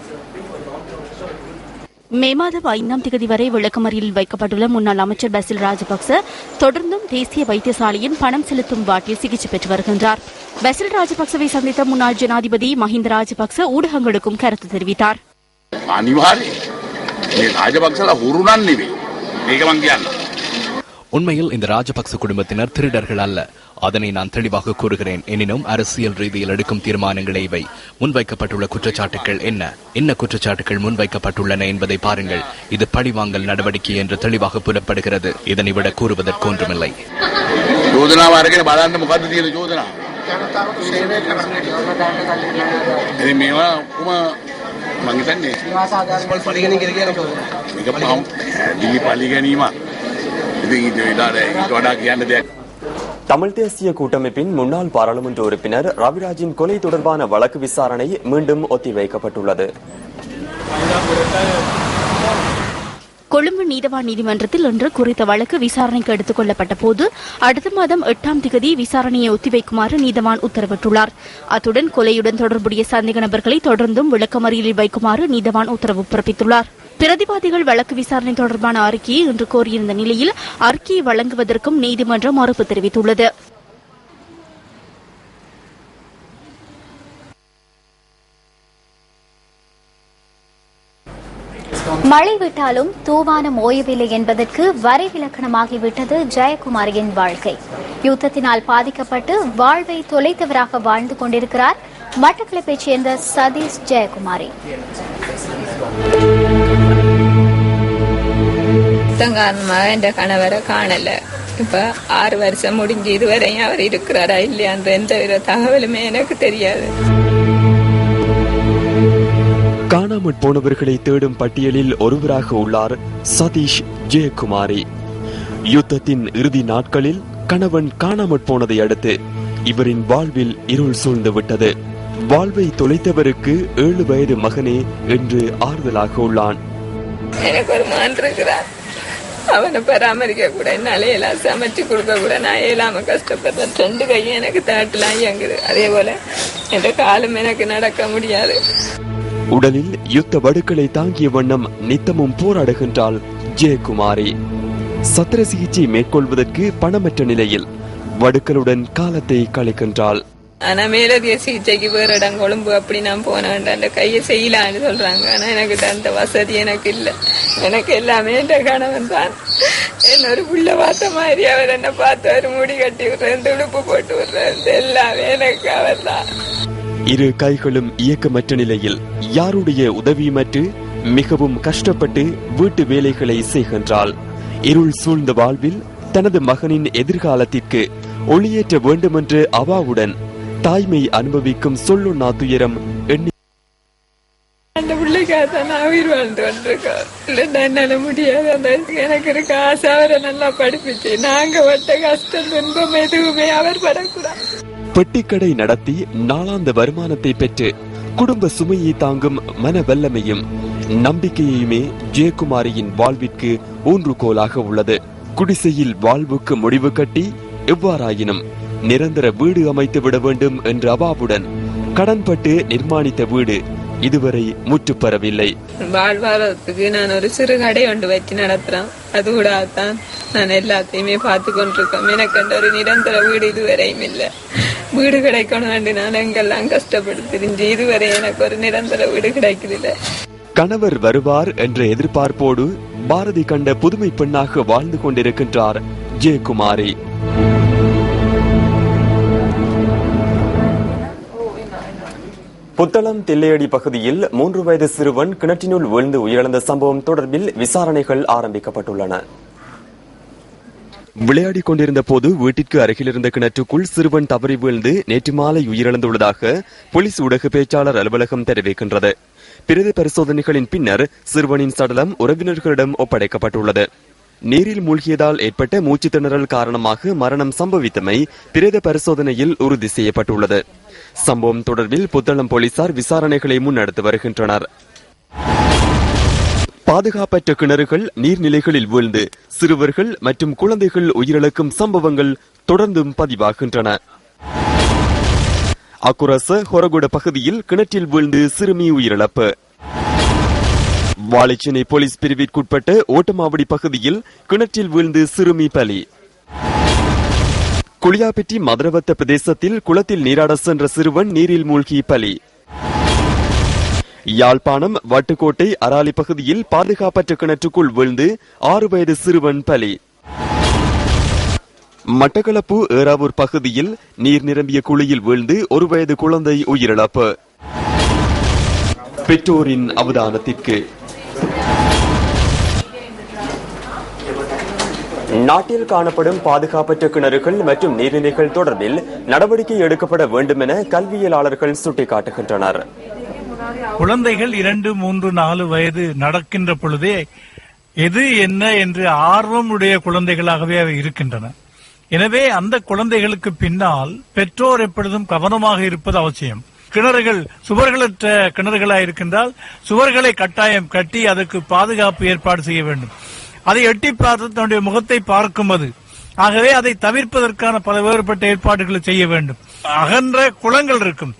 மே மாதம் 5ஆம் தேதி வரை விளக்கமறியலில் வைக்கப்பட்டுள்ள முன்னாள் அமைச்சர் பெசில் ராஜபக்ச தொடர்ந்தும் தேசிய வைத்தியசாலையின் பணம் செலுத்தும் வார்டில் சிகிச்சை பெற்று வருகின்றார். பெசில் ராஜபக்சவை சந்தித்த முன்னாள் ஜனாதிபதி மஹிந்த ராஜபக்ச ஊடகங்களுக்கும் கருத்து தெரிவித்தார். உண்மையில் இந்த ராஜபக்ச குடும்பத்தினர் திருடர்கள் அல்ல, அதனை நான் தெளிவாக கூறுகிறேன். எனினும் அரசியல் ரீதியில் எடுக்கும் தீர்மானங்களை இவை. முன்வைக்கப்பட்டுள்ள குற்றச்சாட்டுகள் என்ன குற்றச்சாட்டுகள் முன்வைக்கப்பட்டுள்ளன என்பதை பாருங்கள். இது பழிவாங்கல் நடவடிக்கை என்று தெளிவாக புலப்படுகிறது. இதனை விட கூறுவதற்கு ஒன்றுமில்லை. தமிழ் தேசிய கூட்டமைப்பின் முன்னாள் பாராளுமன்ற உறுப்பினர் ரவிராஜின் கொலை தொடர்பான வழக்கு விசாரணை மீண்டும் ஒத்திவைக்கப்பட்டுள்ளது. கொழும்பு நீதவான் நீதிமன்றத்தில் இன்று குறித்த வழக்கு விசாரணைக்கு எடுத்துக் கொள்ளப்பட்ட போது அடுத்த மாதம் 8ஆம் தேதி விசாரணையை ஒத்திவைக்குமாறு நீதவான் உத்தரவிட்டுள்ளார். அத்துடன் கொலையுடன் தொடர்புடைய சந்தேக நபர்களை தொடர்ந்தும் விளக்கமறியலில் வைக்குமாறு நீதவான் உத்தரவு பிறப்பித்துள்ளார். பிரதிவாதிகள் வழக்கு விசாரணை தொடர்பான அறிக்கையை இன்று கோரியிருந்த நிலையில் அறிக்கையை வழங்குவதற்கும் நீதிமன்றம் மறுப்பு தெரிவித்துள்ளது. மழை விட்டாலும் தூவானம் ஓயவில்லை என்பதற்கு வரைவிலக்கணமாகிவிட்டது ஜெயக்குமாரியின் வாழ்க்கை. யுத்தத்தினால் பாதிக்கப்பட்டு வாழ்வை தொலைத்தவராக வாழ்ந்து கொண்டிருக்கிறார் மட்டக்களப்பைச் சேர்ந்த சதீஷ் ஜெயக்குமாரி. என்ற கணவரை காணல. இப்ப 6 வருஷம் முடிஞ்சு இதுவரையும் அவர் இருக்கிறாரா இல்லையான்ற எந்த வித தகவலுமே எனக்கு தெரியாது. காணாமற் போனவர்களை தேடும் பட்டியலில் ஒருவராக உள்ளார் சதீஷ் ஜெயக்குமாரி. யுத்தத்தின் இறுதி நாட்களில் கணவன் காணாமற் போனதை அடுத்து இவரின் வாழ்வில் இருள் சூழ்ந்து விட்டது. வாழ்வை தொலைத்தவருக்கு 7 வயது மகனே என்று ஆறுதலாக உள்ளான். எனக்கு ஒரு மகன் இருக்கிறார். அவனை பராமரிக்க கூட என்னால எல்லாம் சமைச்சு கொடுக்க கூட நான் இயலாம கஷ்டப்படுறேன். 2 கையும் எனக்கு தாட்டலாம் இயங்குது. அதே போல என்ற காலம் எனக்கு நடக்க முடியாது. உடலில் யுத்த வடுக்களை தாங்கிய வண்ணம் நித்தமும் போராடுகின்றாள் ஜெயக்குமாரி. சத்திர சிகிச்சை மேற்கொள்வதற்கு பணமற்ற நிலையில் வடுக்களுடன் காலத்தை கழிக்கின்றாள். ஆனா மேலதிக சிகிச்சைக்கு வேற இடம் கொழும்பு அப்படி நான் போனேன். அந்த கையை செய்யலான்னு சொல்றாங்க. ஆனா எனக்கு அந்த வசதி எனக்கு இல்ல. எனக்கு எல்லாமே என்ற கணவன் தான். என்னொரு புள்ள பார்த்த மாதிரி அவர் என்ன பார்த்து அவர் முடி கட்டி விடுறேன், துடுப்பு போட்டு விடுறேன், எல்லாமே எனக்கு அவர் தான். 2 கைகளும் இயக்கமற்ற நிலையில் யாருடைய உதவியுமற்று மிகவும் கஷ்டப்பட்டு வீட்டு வேலைகளை செய்கின்றாள். இருள் சூழ்ந்த வாழ்வில் தனது மகனின் எதிர்காலத்திற்கு ஒளியேற்ற வேண்டுமென்ற அவாவுடன் தாய்மை அனுபவிக்கும் சொல்லுண்ணா துயரம் எண்ணி அந்த பிள்ளைக்காக நான் உயிர் வாழ்ந்து கொண்டிருக்கோம். இல்லைன்னா என்னால முடியாது. அந்த எனக்கு இருக்க ஆசை அவரை நல்லா படிப்பிச்சு நாங்க பட்ட கஷ்டம் துன்பம் எதுவுமே அவர் படக்கூடாது. பெட்டிக்கடை நடத்தி நாளாந்த வருமானத்தை பெற்று குடும்ப சுமையை தாங்கும் மன வல்லமையும் நம்பிக்கையுமே ஜெயக்குமாரியின் வாழ்விற்கு ஊன்றுகோலாக உள்ளது. குடிசையில் வாழ்வுக்கு முடிவு கட்டி எவ்வாறாயினும் நிரந்தர வீடு அமைத்து விட வேண்டும் என்ற அவாவுடன் கடன்பட்டு நிர்மாணித்த வீடு இதுவரை முற்று பெறவில்லை. வாழ்வாரத்துக்கு நான் ஒரு சிறு கடை ஒன்று வச்சு நடத்துறேன். அது கூட தான் நான் எல்லாத்தையுமே பார்த்து கொண்டிருக்கோம். எனக்கு ஒரு நிரந்தர வீடு இதுவரையும் இல்லை. வீடு கிடைக்கணும் நான் எங்கெல்லாம் கஷ்டப்படுத்திருந்தேன். இதுவரை எனக்கு ஒரு நிரந்தர வீடு கிடைக்கல. கணவர் வருவார் என்ற எதிர்பார்ப்போடு பாரதி கண்ட புதுமை பெண்ணாக வாழ்ந்து கொண்டிருக்கின்றார் ஜெயக்குமாரி. புத்தளம் தில்லையடி பகுதியில் 3 வயது சிறுவன் கிணற்றினுள் விழுந்து உயிரிழந்த சம்பவம் தொடர்பில் விசாரணைகள் ஆரம்பிக்கப்பட்டுள்ளன. விளையாடிக் கொண்டிருந்த போது வீட்டிற்கு அருகில் இருந்த கிணற்றுக்குள் சிறுவன் தவறி வீழ்ந்து நேற்று மாலை உயிரிழந்துள்ளதாக போலீஸ் ஊடக பேச்சாளர் அலுவலகம் தெரிவிக்கின்றது. பிரேத பரிசோதனைகளின் பின்னர் சிறுவனின் சடலம் உறவினர்களிடம் ஒப்படைக்கப்பட்டுள்ளது. நீரில் மூழ்கியதால் ஏற்பட்ட மூச்சு திணறல் காரணமாக மரணம் சம்பவித்தமை பிரேத பரிசோதனையில் உறுதி செய்யப்பட்டுள்ளது. சம்பவம் தொடர்பில் புத்தளம் போலீசார் விசாரணைகளை முன்னெடுத்து வருகின்றனர். பாதுகாப்பற்ற கிணறுகள் நீர்நிலைகளில் வீழ்ந்து சிறுவர்கள் மற்றும் குழந்தைகள் உயிரிழக்கும் சம்பவங்கள் தொடர்ந்தும் பதிவாகின்றன. அக்குரச ஹொரகுட பகுதியில் கிணற்றில் வீழ்ந்து சிறுமி உயிரிழப்பு. வாழைச்சேனை போலீஸ் பிரிவிற்குட்பட்ட ஓட்டமாவடி பகுதியில் கிணற்றில் வீழ்ந்து சிறுமி பலி. குளியாப்பட்டி மதுரவத்த பிரதேசத்தில் குளத்தில் நீராட சென்ற சிறுவன் நீரில் மூழ்கி பலி. யாழ்ப்பாணம் வட்டுக்கோட்டை அராலி பகுதியில் பாதுகாப்பற்ற கிணற்றுக்குள் வீழ்ந்து 6 வயது சிறுவன் பலி. மட்டக்களப்பு ஏறாவூர் பகுதியில் நீர் நிரம்பிய குழியில் வீழ்ந்து 1 வயது குழந்தை உயிரிழப்பு. பெற்றோரின் அவதானத்திற்கு. நாட்டில் காணப்படும் பாதுகாப்பற்ற கிணறுகள் மற்றும் நீர்நிலைகள் தொடர்பில் நடவடிக்கை எடுக்கப்பட வேண்டும் என கல்வியலாளர்கள் சுட்டிக்காட்டுகின்றனர். குழந்தைகள் 2, 3, 4 வயது நடக்கின்ற பொழுதே எது என்ன என்று ஆர்வம் உடைய குழந்தைகளாகவே அவை இருக்கின்றன. எனவே அந்த குழந்தைகளுக்கு பின்னால் பெற்றோர் எப்பொழுதும் கவனமாக இருப்பது அவசியம். கிணறுகள் சுவர்களற்ற கிணறுகளாக இருக்கின்றால் சுவர்களை கட்டாயம் கட்டி அதற்கு பாதுகாப்பு ஏற்பாடு செய்ய வேண்டும். அதை எட்டி பார்த்து தன்னுடைய முகத்தை பார்க்கும்போது ஆகவே அதை தவிர்ப்பதற்கான பல வேறுபட்ட ஏற்பாடுகளை செய்ய வேண்டும். அகன்ற குளங்கள் இருக்கும்,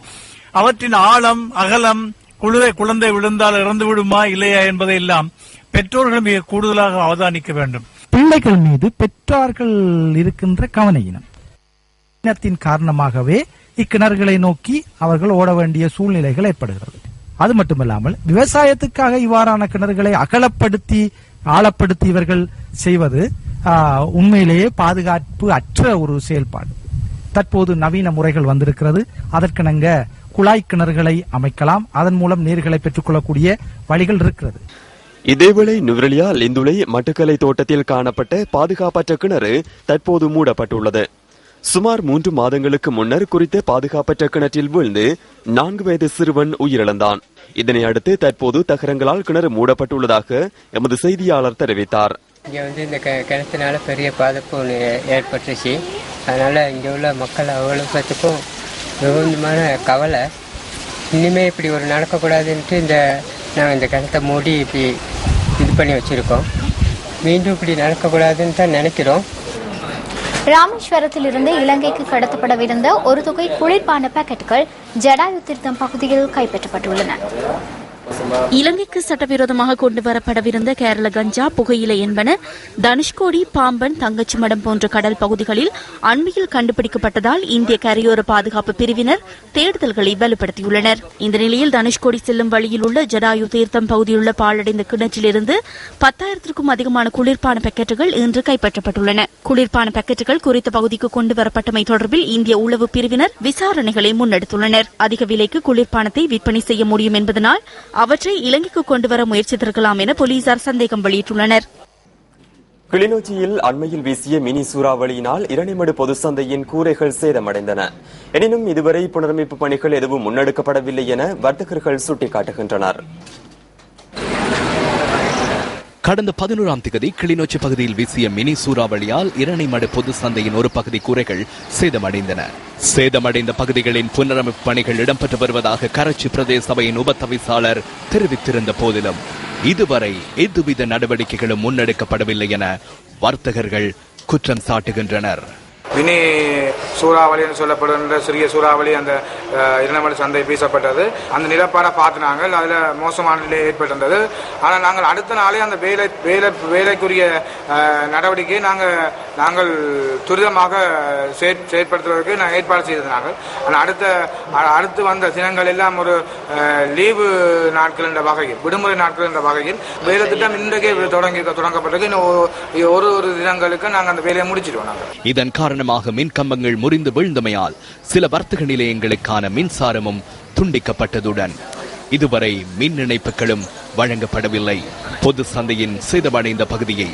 அவற்றின் ஆழம் அகலம், குழந்தை விழுந்தால் இறந்து விடுமா இல்லையா என்பதை எல்லாம் பெற்றோர்கள் மிக கூடுதலாக அவதானிக்க வேண்டும். பிள்ளைகள் மீது பெற்றோர்கள் இருக்கின்ற கவனத்தின் காரணமாகவே இக்கிணறுகளை நோக்கி அவர்கள் ஓட வேண்டிய சூழ்நிலைகள் ஏற்படுகிறது. அது மட்டுமல்லாமல் விவசாயத்துக்காக இவ்வாறான கிணறுகளை அகலப்படுத்தி ஆழப்படுத்தி இவர்கள் செய்வது உண்மையிலேயே பாதுகாப்பு அற்ற ஒரு செயல்பாடு. தற்போது நவீன முறைகள் வந்திருக்கிறது. அதற்கிணங்க குழாய் கிணறுகளை அமைக்கலாம். அதன் மூலம் நீர்களை பெற்றுக் கொள்ளக்கூடிய வழிகள் இருக்கிறது. இதேவேளை நுவரெலியா லிந்துளை மட்டுக்கலை தோட்டத்தில் காணப்பட்ட பாதுகாப்பற்ற கிணறு தற்போது மூடப்பட்டுள்ளது. சுமார் 3 மாதங்களுக்கு முன்னர் குறித்த பாதுகாப்பற்ற கிணற்றில் வீழ்ந்து 4 வயது சிறுவன் உயிரிழந்தான். இதனை அடுத்து தற்போது தகரங்களால் கிணறு மூடப்பட்டுள்ளதாக எமது செய்தியாளர் தெரிவித்தார். இங்க இந்த கிணத்தினால பெரிய பாதிப்பு ஏற்பட்டுச்சு. அதனால இங்க உள்ள மக்கள் அவ்வளவுக்கும் மிகுந்தமான கவலை. இனிமே இப்படி ஒரு நடக்கக்கூடாதுன்ட்டு நாங்கள் இந்த கிணத்தை மூடி இப்படி இது பண்ணி வச்சிருக்கோம். மீண்டும் இப்படி நடக்கக்கூடாதுன்னு தான் நினைக்கிறோம். ராமேஸ்வரத்திலிருந்து இலங்கைக்கு கடத்தப்படவிருந்த ஒரு தொகை குளிர்பான பாக்கெட்டுகள் ஜடாயு தீர்த்தம் பகுதியில் கைப்பற்றப்பட்டுள்ளன. இலங்கைக்கு சட்டவிரோதமாக கொண்டு வரப்படவிருந்த கேரள கஞ்சா, புகையிலை என்பன தனுஷ்கோடி, பாம்பன், தங்கச்சிமடம் போன்ற கடல் பகுதிகளில் அண்மையில் கண்டுபிடிக்கப்பட்டதால் இந்திய கரையோர பாதுகாப்பு பிரிவினர் தேடுதல்களை வலுப்படுத்தியுள்ளனர். இந்த நிலையில் தனுஷ்கோடி செல்லும் வழியில் உள்ள ஜடாயு தீர்த்தம் பகுதியிலுள்ள பாழடைந்த கிணற்றிலிருந்து 10,000க்கும் அதிகமான குளிர்பான பாக்கெட்டுகள் இன்று கைப்பற்றப்பட்டுள்ளன. குளிர்பான பாக்கெட்டுகள் குறித்த பகுதிக்கு கொண்டு வரப்பட்டமை தொடர்பில் இந்திய உளவு பிரிவினர் விசாரணைகளை முன்னெடுத்துள்ளனர். அதிக விலைக்கு குளிர்பானத்தை விற்பனை செய்ய முடியும் என்பதனால் அவற்றை இலங்கைக்கு கொண்டுவர முயற்சித்திருக்கலாம் என போலீசார் சந்தேகம் வெளியிட்டுள்ளனர். கிளிநொச்சியில் அண்மையில் வீசிய மினி சூறாவளியினால் இரணிமடு பொது சந்தையின் கூரைகள் சேதமடைந்தன. எனினும் இதுவரை புனரமைப்பு பணிகள் எதுவும் முன்னெடுக்கப்படவில்லை என வர்த்தகர்கள் சுட்டிக்காட்டுகின்றனர். கடந்த 11ஆம் தேதி கிளிநொச்சி பகுதியில் வீசிய மினி சூறாவளியால் இரணிமடு பொது சந்தையின் ஒரு பகுதி கூரைகள் சேதமடைந்தன. சேதமடைந்த பகுதிகளின் புனரமைப்பு பணிகள் இடம்பெற்று வருவதாக கரைச்சி பிரதேச சபையின் உபதவிசாளர் தெரிவித்திருந்த போதிலும் இதுவரை எதுவித நடவடிக்கைகளும் முன்னெடுக்கப்படவில்லை என வர்த்தகர்கள் குற்றம் சாட்டுகின்றனர். மினி சூறாவளி என்று சொல்லப்படுகின்ற சிறிய சூறாவளி அந்த இரணிமடு சந்தை வீசப்பட்டது. அந்த நிலப்பாடை பார்த்து நாங்கள் அதில் மோசமான நிலை ஏற்பட்டிருந்தது. ஆனால் நாங்கள் அடுத்த நாளே அந்த வேலைக்குரிய நடவடிக்கையை நாங்கள் துரிதமாக செயற்படுத்துவதற்கு ஏற்பாடு செய்திருந்தாங்க. ஆனால் அடுத்து வந்த தினங்கள் எல்லாம் ஒரு லீவு நாட்கள் என்ற வகையில், விடுமுறை நாட்கள் என்ற வகையில் வேலை திட்டம் இன்றைக்கே தொடங்கப்பட்டது. இன்னும் ஒரு தினங்களுக்கு நாங்கள் அந்த வேலையை முடிச்சிடுவோம். நாங்கள் இதன் காரணமாக மின் கம்பங்கள் முறிந்து வீழ்ந்தமையால் சில வர்த்தக நிலையங்களுக்கான மின்சாரமும் துண்டிக்கப்பட்டதுடன் இதுவரை மின் இணைப்புகளும் வழங்கப்படவில்லை. பொது சந்தையின் சேதமடைந்த பகுதியை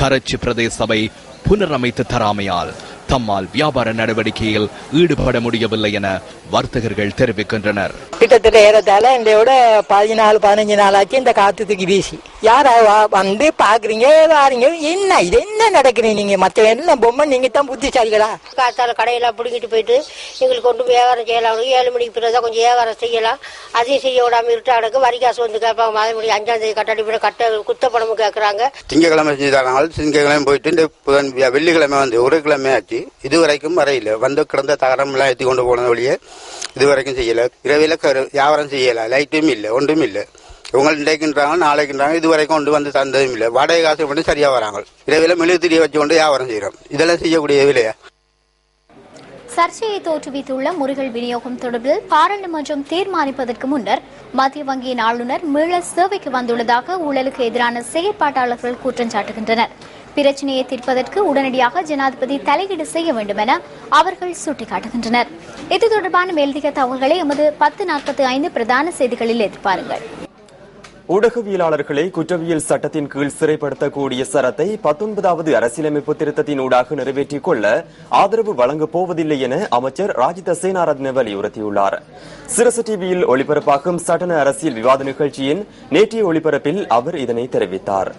கரைச்சி பிரதேச சபை புனரமைத்து தராமையால் தம்மால் வியாபார நடவடிக்கையில் ஈடுபட முடியவில்லை என வர்த்தகர்கள் தெரிவிக்கின்றனர். கிட்டத்தட்ட ஏறத்தால இதையோட 14-15 நாளாச்சு இந்த காத்துக்கு வீசி. யாரா வந்து பாக்குறீங்க வாரீங்க, என்ன இது என்ன நடக்குறீங்க? நீங்க மற்ற எல்லாம் பொம்மை நீங்க தான் புத்திசாலிகளா? காத்தால கடையெல்லாம் பிடிக்கிட்டு போயிட்டு எங்களுக்கு கொண்டு வியாபாரம் செய்யலாம். 7 மணிக்கு பிறகுதான் கொஞ்சம் வியாபாரம் செய்யலாம். அதையும் செய்ய விடாம இருட்டாடுக்கு வரி காசு வந்து கேட்பாங்க. 5 தேதி கட்டாடி குத்த பணமும் கேட்கறாங்க. திங்கக்கிழமை செஞ்சாங்க. திங்கக்கிழமை போயிட்டு இந்த வெள்ளிக்கிழமை வந்து ஒரு கிழமை ஆச்சு. இதுவரைக்கும் வரையில வந்து கிடந்த தகரம் எல்லாம் ஏற்றி கொண்டு போன வழியே இதுவரைக்கும் செய்யல. இரவில வியாபாரம் செய்யல. லைட்டும் இல்லை, ஒன்றும் இல்லை. இவங்க இன்றைக்குன்றாங்க, நாளைக்குன்றாங்க. இதுவரைக்கும் கொண்டு வந்து தந்ததும் இல்லை. வாடகை காசு பண்ணி சரியா வராங்க. இரவில மெழுகுதிரியை வச்சு கொண்டு வியாபாரம் செய்யறோம். இதெல்லாம் செய்யக்கூடிய விலையா? சர்ச்சையை தோற்றுவித்துள்ள முறிகள் விநியோகம் தொடர்பில் பாராளுமன்றம் தீர்மானிப்பதற்கு முன்னர் மத்திய வங்கியின் ஆளுநர் மீள சேவைக்கு வந்துள்ளதாக ஊழலுக்கு எதிரான செயற்பாட்டாளர்கள் குற்றம் சாட்டுகின்றனர். பிரச்சினையை தீர்ப்பதற்கு உடனடியாக ஜனாதிபதி தலையீடு செய்ய வேண்டும் என அவர்கள் சுட்டிக்காட்டுகின்றனர். இது தொடர்பான மேலதிக தகவல்களை எமது 10:45 பிரதான செய்திகளில் எதிர்பாருங்கள். ஊடகவியலாளர்களை குற்றவியல் சட்டத்தின் கீழ் சிறைப்படுத்தக்கூடிய சரத்தை 19வது அரசியலமைப்பு திருத்தத்தின் ஊடாக நிறைவேற்றிக் கொள்ள ஆதரவு வழங்கப் போவதில்லை என அமைச்சர் ராஜித சேனாரத்ன வலியுறுத்தியுள்ளார். சிரசு டிவியில் ஒளிபரப்பாகும் சட்டன அரசியல் விவாத நிகழ்ச்சியின் நேற்றைய ஒளிபரப்பில் அவர் இதனை தெரிவித்தார்.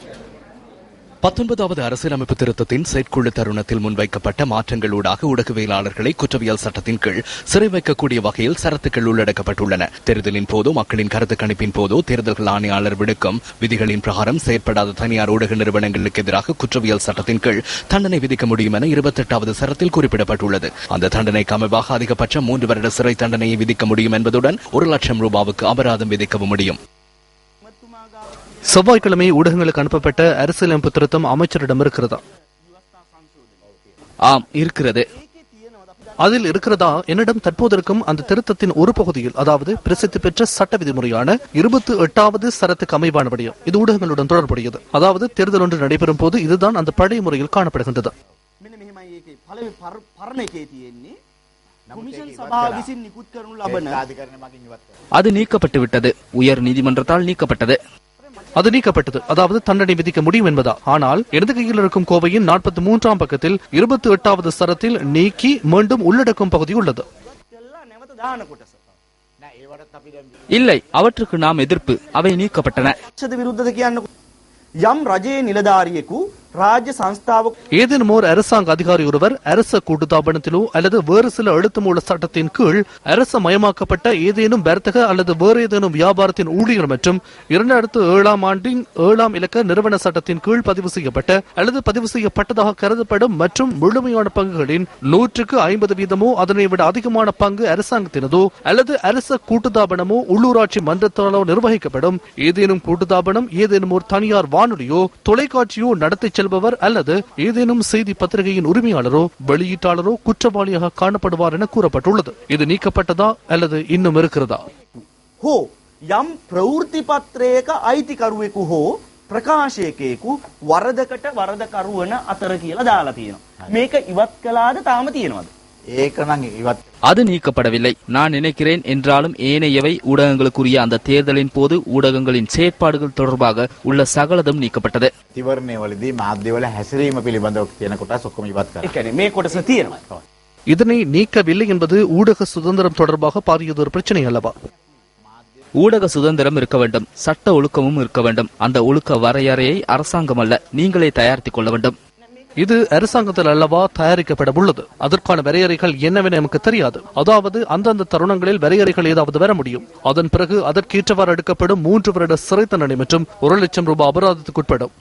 19வது அரசியலமைப்பு திருத்தத்தின் செயற்குழு தருணத்தில் முன்வைக்கப்பட்ட மாற்றங்களூடாக ஊடகவியலாளர்களை குற்றவியல் சட்டத்தின் கீழ் சிறை வைக்கக்கூடிய வகையில் சரத்துக்கள் உள்ளடக்கப்பட்டுள்ளன. தேர்தலின் போதோ மக்களின் கருத்து கணிப்பின் போதோ தேர்தல்கள் ஆணையாளர் விடுக்கும் விதிகளின் பிரகாரம் செயற்படாத தனியார் ஊடக நிறுவனங்களுக்கு எதிராக குற்றவியல் சட்டத்தின் கீழ் தண்டனை விதிக்க முடியும் என 28வது சரத்தில் குறிப்பிடப்பட்டுள்ளது. அந்த தண்டனைக்கு அமைவாக அதிகபட்சம் 3 வருட சிறை தண்டனையை விதிக்க முடியும் என்பதுடன் 1 லட்சம் ரூபாவுக்கு அபராதம் விதிக்கவும் முடியும். செவ்வாய்க்கிழமை ஊடகங்களுக்கு அனுப்பப்பட்ட அரசியலமைப்பு திருத்தம் அமைச்சரிடம் இருக்கிறதா? ஆம், இருக்கிறது. அதில் இருக்கிறதா? என்னிடம் தற்போது இருக்கும் அந்த திருத்தத்தின் ஒரு பகுதியில், அதாவது பிரசித்தி பெற்ற சட்ட விதிமுறையான 28வது சரத்துக்கு அமைவானபடியும் இது ஊடகங்களுடன் தொடர்புடையது. அதாவது தேர்தல் ஒன்று நடைபெறும் போது இதுதான் அந்த பழைய முறையில் காணப்படுகின்றது. அது நீக்கப்பட்டு விட்டது. உயர் நீதிமன்றத்தால் நீக்கப்பட்டது. அது நீக்கப்பட்டது. அதாவது தண்டனை விதிக்க முடியும் என்பதா? ஆனால் இடது கையில் இருக்கும் கோவையின் 43ஆம் பக்கத்தில் 28வது சரத்தில் நீக்கி மீண்டும் உள்ளடக்கும் பகுதி உள்ளது. இல்லை, அவற்றுக்கு நாம் எதிர்ப்பு. அவை நீக்கப்பட்டன. ஏதேனும் ஓர் அரசாங்க அதிகாரி ஒருவர் அரச கூட்டுத்தாபனத்திலோ அல்லது வேறு சில எழுத்துமூல சட்டத்தின் கீழ் அரச மயமாக்கப்பட்ட ஏதேனும் வர்த்தக அல்லது வேறு ஏதேனும் வியாபாரத்தின் ஊழியர் மற்றும் 2007ஆம் ஆண்டின் 7ஆம் இலக்க நிறுவன சட்டத்தின் கீழ் பதிவு செய்யப்பட்ட அல்லது பதிவு செய்யப்பட்டதாக கருதப்படும் மற்றும் முழுமையான பங்குகளின் 150% அதனை விட அதிகமான பங்கு அரசாங்கத்தினதோ அல்லது அரச கூட்டுத்தாபனமோ உள்ளூராட்சி மன்றத்தாலோ நிர்வகிக்கப்படும் ஏதேனும் கூட்டுத்தாபனம் ஏதேனும் ஒரு தனியார் வானொலியோ தொலைக்காட்சியோ நடத்தி செல்பவர் அல்லது ஏதேனும் செய்தி பத்திரிகையின் உரிமையாளரோ வெளியீட்டாளரோ குற்றவாளியாக காணப்படுவார் என கூறப்பட்டுள்ளது. இது நீக்கப்பட்டதா அல்லது இன்னும் இருக்கிறதா? යම් ප්‍රවෘත්ති පත්‍රයක අයිතිකරුවෙකු හෝ ප්‍රකාශකයෙකු වරදකට වරදකරු වන අතර කියලා දාලා තියෙනවා. මේක ඉවත් කළාද තාම තියෙනවද? அது நீக்கப்படவில்லை. நான் நினைக்கிறேன் என்றாலும் ஏனையவை ஊடகங்களுக்குரிய அந்த தேர்தலின் போது ஊடகங்களின் செயற்பாடுகள் தொடர்பாக உள்ள சகலதும் நீக்கப்பட்டது. இதனை நீக்கவில்லை என்பது ஊடக சுதந்திரம் தொடர்பாக பாரியதொரு பிரச்சனை அல்லவா? ஊடக சுதந்திரம் இருக்க வேண்டும், சட்ட ஒழுக்கமும் இருக்க வேண்டும். அந்த ஒழுக்க வரையறையை அரசாங்கம் அல்ல, நீங்களே தயாரித்துக் கொள்ள வேண்டும். இது அரசாங்கத்தில் அல்லவா தயாரிக்கப்பட உள்ளது. அதற்கான வரையறைகள் என்னவென நமக்கு தெரியாது. அதாவது அந்தந்த தருணங்களில் வரையறைகள் ஏதாவது வர முடியும். அதன் பிறகு அதற்கேற்றவாறு எடுக்கப்படும் 3 வருட சிறை தண்டனை மற்றும் 1 லட்சம் ரூபாய் அபராதத்துக்குட்படும்.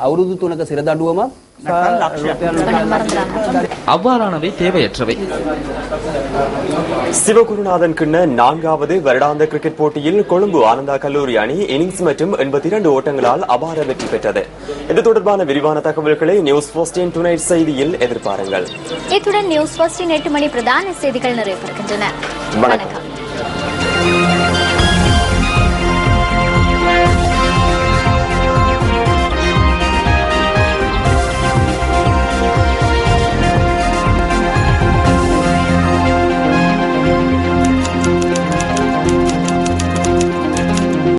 අවුරුදු 3ක සිර දඬුවමක් அவ்வாறானவை தேவையற்றவை. சிவகுருநாதன் கிண்ண 4வது வருடாந்த கிரிக்கெட் போட்டியில் கொழும்பு ஆனந்தா கல்லூரி அணி இன்னிங்ஸ் மற்றும் 82 ஓட்டங்களால் அபார வெற்றி பெற்றது. இது தொடர்பான விரிவான தகவல்களை நியூஸ் ஃபர்ஸ்டின் டுநைட் செய்தியில் எதிர்பாருங்கள். இத்துடன் நியூஸ் ஃபர்ஸ்டின் 8 மணி பிரதான செய்திகள் நிறைவு பெறுகின்றன. வணக்கம்.